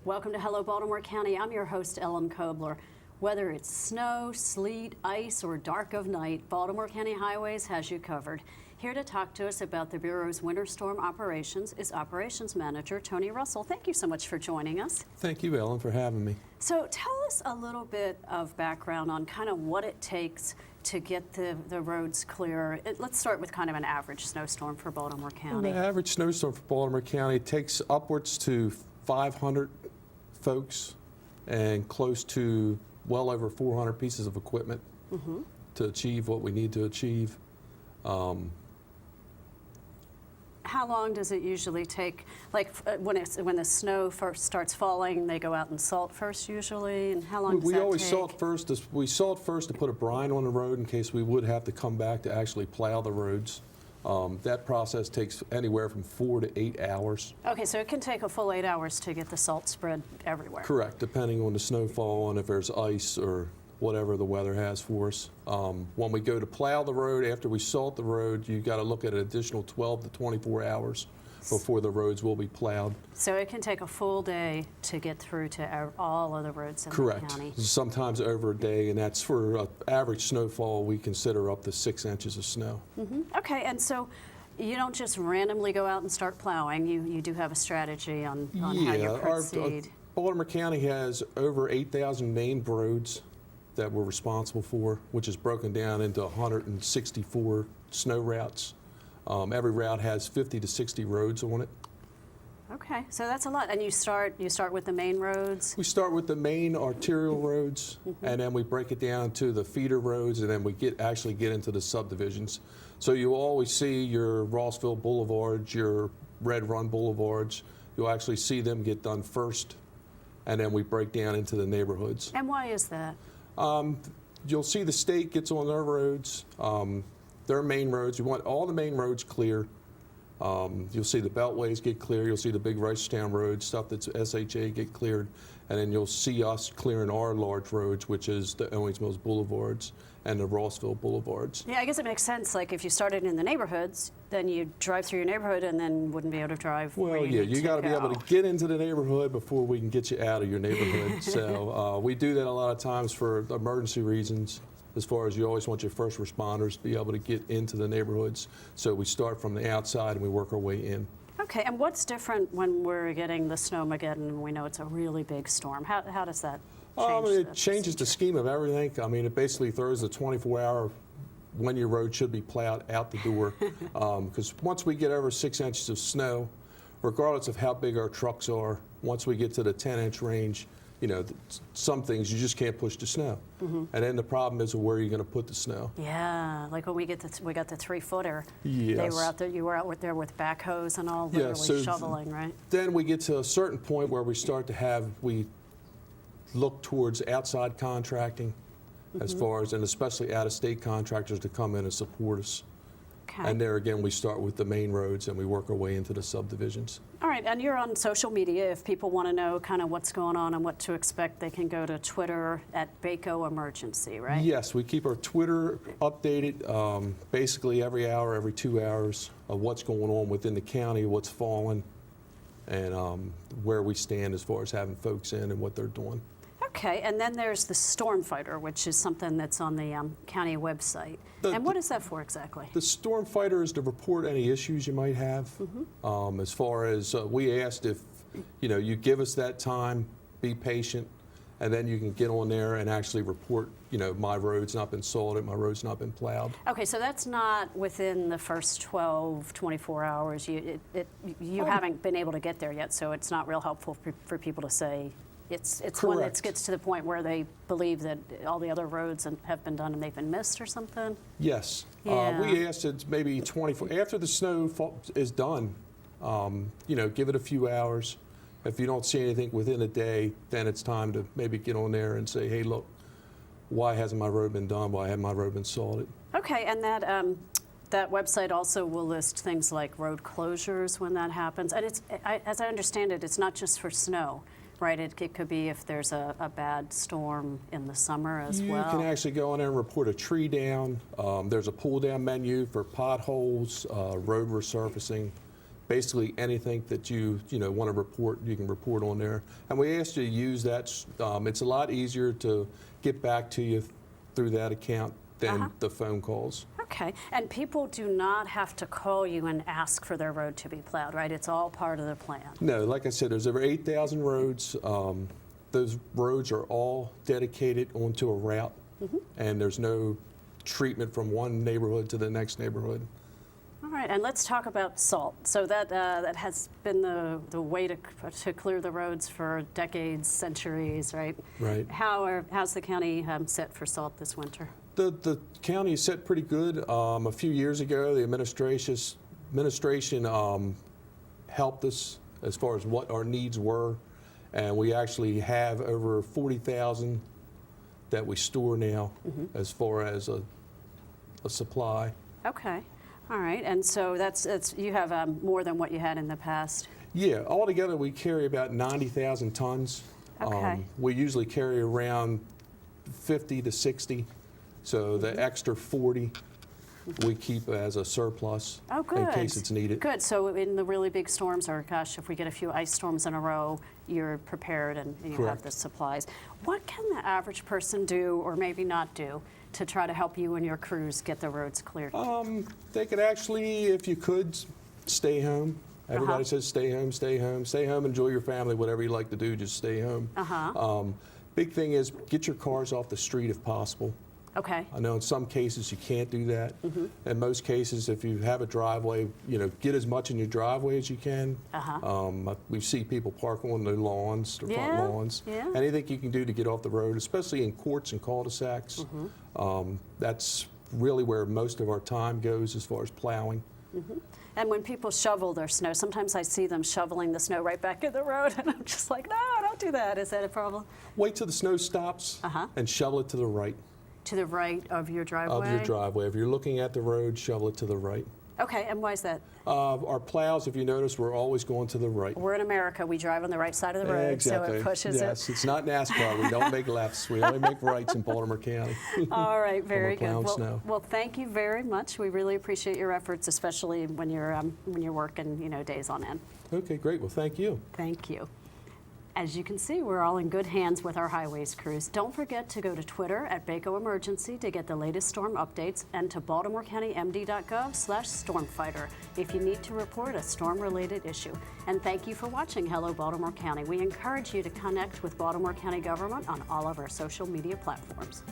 Welcome to Hello Baltimore County. I'm your host, Ellen Kobler. Whether it's snow, sleet, ice, or dark of night, Baltimore County Highways has you covered. Here to talk to us about the Bureau's winter storm operations is Operations Manager Tony Russell. Thank you so much for joining us. Thank you, Ellen, for having me. So tell us a little bit of background on kind of what it takes to get the roads clear. Let's start with kind of an average snowstorm for Baltimore County. An average snowstorm for Baltimore County takes upwards to 500 folks and close to well over 400 pieces of equipment to achieve what we need to achieve. How long does it usually take? Like when the snow first starts falling, they go out and salt first usually, and how long does that take? We always salt first. We salt first to put a brine on the road in case we would have to come back to actually plow the roads. That process takes anywhere from 4 to 8 hours. Okay, so it can take a full 8 hours to get the salt spread everywhere. Correct, depending on the snowfall and if there's ice or whatever the weather has for us. When we go to plow the road, after we salt the road, you got to look at an additional 12 to 24 hours before the roads will be plowed. So it can take a full day to get through to all of the roads in the county. Correct. Sometimes over a day, and that's for average snowfall. We consider up to 6 inches of snow. Okay, and so you don't just randomly go out and start plowing. You do have a strategy on how you proceed. Baltimore County has over 8,000 named roads that we're responsible for, which is broken down into 164 snow routes. Every route has 50 to 60 roads on it. Okay, so that's a lot. And you start with the main roads? We start with the main arterial roads, and then we break it down to the feeder roads, and then we actually get into the subdivisions. So you always see your Rossville Boulevards, your Red Run Boulevards. You'll actually see them get done first, and then we break down into the neighborhoods. And why is that? You'll see the state gets on their roads, their main roads. You want all the main roads clear. You'll see the beltways get clear. You'll see the big Reisterstown roads, stuff that's SHA get cleared. And then you'll see us clearing our large roads, which is the Owings Mills Boulevards and the Rossville Boulevards. Yeah, I guess it makes sense. Like if you started in the neighborhoods, then you drive through your neighborhood and then wouldn't be able to drive where you need to got to go. be able to get into the neighborhood before we can get you out of your neighborhood. So we do that a lot of times for emergency reasons. As far as you always want your first responders to be able to get into the neighborhoods. So we start from the outside and we work our way in. Okay, and what's different when we're getting the Snowmageddon and we know it's a really big storm? How does that change? It changes the scheme of everything. I mean, it basically throws the 24-hour when your road should be plowed out the door. Because once we get over 6 inches of snow, regardless of how big our trucks are, once we get to the 10-inch range, you know, some things you just can't push the snow. And then the problem is where you're going to put the snow. Yeah, like when we got the 3-footer. Yes. They were out there. You were out there with backhoes and all, literally shoveling, right? Then we get to a certain point where we start to we look towards outside contracting, as far as, and especially out-of-state contractors to come in and support us. Okay. And there again, we start with the main roads and we work our way into the subdivisions. All right, and you're on social media. If people want to know kind of what's going on and what to expect, they can go to Twitter at Baco Emergency, right? Yes, we keep our Twitter updated basically every hour, every 2 hours of what's going on within the county, what's falling, and where we stand as far as having folks in and what they're doing. Okay, and then there's the Stormfighter, which is something that's on the county website. And what is that for exactly? The Stormfighter is to report any issues you might have. As far as we asked if, you give us that time, be patient, and then you can get on there and actually report, my road's not been salted, my road's not been plowed. Okay, so that's not within the first 12, 24 hours. You haven't been able to get there yet, so it's not real helpful for people to say. It's when it gets to the point where they believe that all the other roads have been done and they've been missed or something? Yes. Yeah. We asked it maybe 24, after the snow is done, give it a few hours. If you don't see anything within a day, then it's time to maybe get on there and say, hey, look, why hasn't my road been done? Why hasn't my road been salted? Okay, and that website also will list things like road closures when that happens. And as I understand it, it's not just for snow. Right, it could be if there's a bad storm in the summer as well. You can actually go in there and report a tree down. There's a pull-down menu for potholes, road resurfacing, basically anything that you want to report, you can report on there. And we ask you to use that. It's a lot easier to get back to you through that account than the phone calls. Okay, and people do not have to call you and ask for their road to be plowed, right? It's all part of the plan. No, like I said, there's over 8,000 roads. Those roads are all dedicated onto a route, and there's no treatment from one neighborhood to the next neighborhood. All right, and let's talk about salt. So that has been the way to clear the roads for decades, centuries, right? Right. How's the county set for salt this winter? The county is set pretty good. A few years ago, the administration helped us as far as what our needs were, and we actually have over 40,000 that we store now as far as a supply. Okay, all right, and so that's you have more than what you had in the past. Yeah, altogether we carry about 90,000 tons. Okay. We usually carry around 50 to 60. So the extra 40 we keep as a surplus in case it's needed. Good. So in the really big storms, or gosh, if we get a few ice storms in a row, you're prepared and you have the supplies. What can the average person do, or maybe not do, to try to help you and your crews get the roads cleared? They could actually, if you could, stay home. Everybody says stay home, stay home, stay home, enjoy your family, whatever you like to do, just stay home. Big thing is get your cars off the street if possible. Okay. I know in some cases you can't do that. In most cases, if you have a driveway, get as much in your driveway as you can. We see people park on their lawns, their front lawns. Anything you can do to get off the road, especially in courts and cul-de-sacs. That's really where most of our time goes as far as plowing. And when people shovel their snow, sometimes I see them shoveling the snow right back in the road, and I'm just like, no, don't do that. Is that a problem? Wait till the snow stops and shovel it to the right. To the right of your driveway? Of your driveway. If you're looking at the road, shovel it to the right. Okay, and why is that? Our plows, if you notice, we're always going to the right. We're in America. We drive on the right side of the road, so it pushes it. Yes, it's not NASCAR. We don't make lefts. We only make rights in Baltimore County. All right, very good. Well, thank you very much. We really appreciate your efforts, especially when you're working, days on end. Okay, great. Well, thank you. Thank you. As you can see, we're all in good hands with our highways crews. Don't forget to go to Twitter at Baco Emergency to get the latest storm updates, and to BaltimoreCountyMD.gov/Stormfighter if you need to report a storm-related issue. And thank you for watching Hello Baltimore County. We encourage you to connect with Baltimore County government on all of our social media platforms.